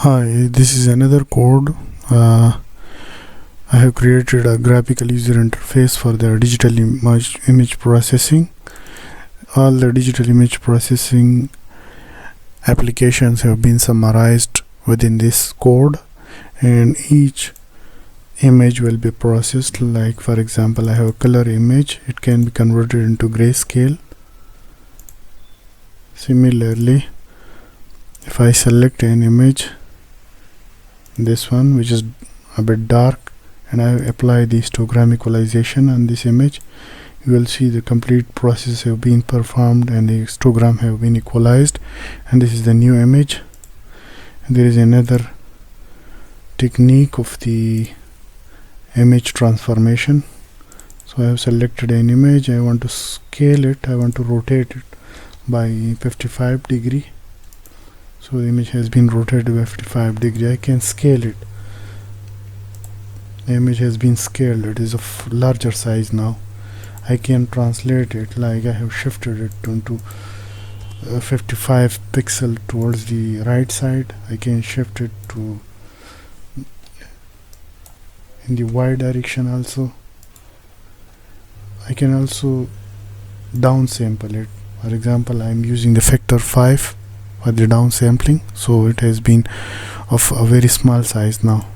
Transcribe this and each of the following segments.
Hi, this is another code. I have created a graphical user interface for the digital image processing. All the digital image processing applications have been summarized within this code, and each image will be processed. Like, for example, I have a color image. It can be converted into grayscale. Similarly, if I select an image, this one which is a bit dark, and I apply the histogram equalization on this image, you will see the complete process have been performed and the histogram have been equalized, and this is the new image. And there is another technique of the image transformation. So I have selected an image, I want to scale it, I want to rotate it by 55 degree. So the image has been rotated by 55 degree. I can scale it. The image has been scaled. It is of larger size now. I can translate it, like I have shifted it into 55 pixel towards the right side. I can shift it to in the Y direction also. I can also downsample it. For example, I am using the factor 5 for the downsampling, so it has been of a very small size now.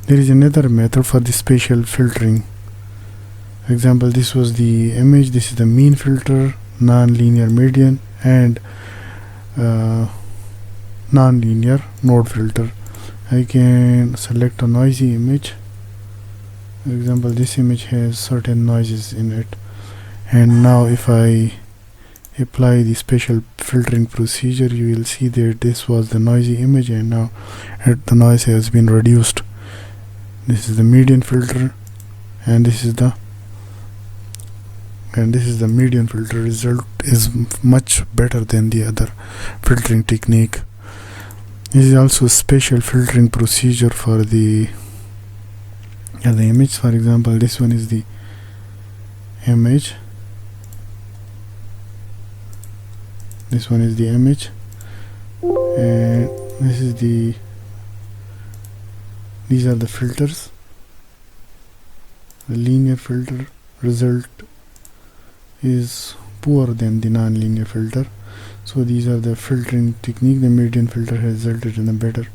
There is another method for the spatial filtering. For example, this was the image, this is the mean filter, non-linear median, and non-linear node filter. I can select a noisy image. For example, this image has certain noises in it, and now if I apply the spatial filtering procedure, you will see that this was the noisy image, and now the noise has been reduced. This is the median filter, and this is the median filter. Result is much better than the other filtering technique. This is also a spatial filtering procedure for the image. For example, this one is the image. This one is the image, and these are the filters. The linear filter result is poorer than the non-linear filter, so these are the filtering technique. The median filter has resulted in a better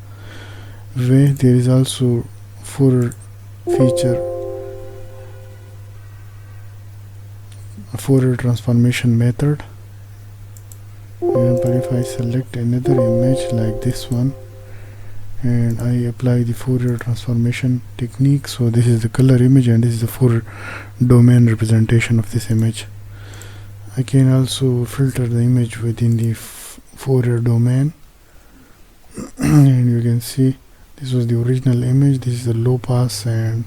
way. There is also Fourier feature, a Fourier transformation method. But if I select another image like this one and I apply the Fourier transformation technique, so this is the color image and this is the Fourier domain representation of this image. I can also filter the image within the Fourier domain, and you can see this was the original image. This is the low pass and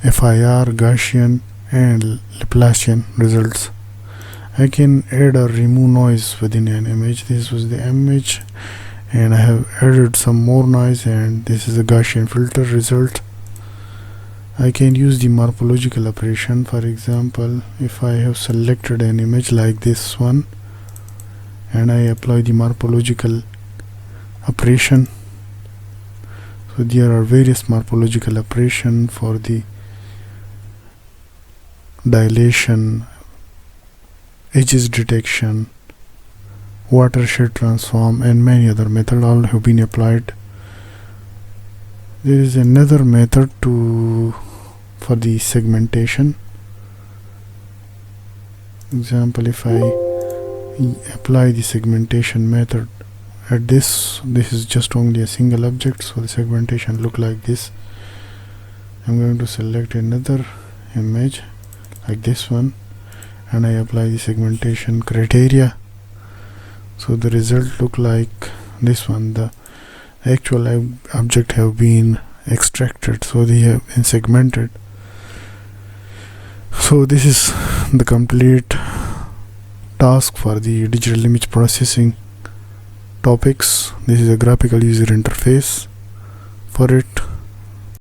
FIR, Gaussian and Laplacian results. I can add or remove noise within an image. This was the image, and I have added some more noise, and this is a Gaussian filter result. I can use the morphological operation. For example, if I have selected an image like this one and I apply the morphological operation, so there are various morphological operations for the dilation, edges detection, watershed transform, and many other methods all have been applied. There is another method for the segmentation. Example, if I apply the segmentation method at this is just only a single object, so the segmentation look like this. I'm going to select another image like this one, and I apply the segmentation criteria, so the result look like this one. The actual object have been extracted, so they have been segmented. So this is the complete task for the digital image processing topics. This is a graphical user interface for it.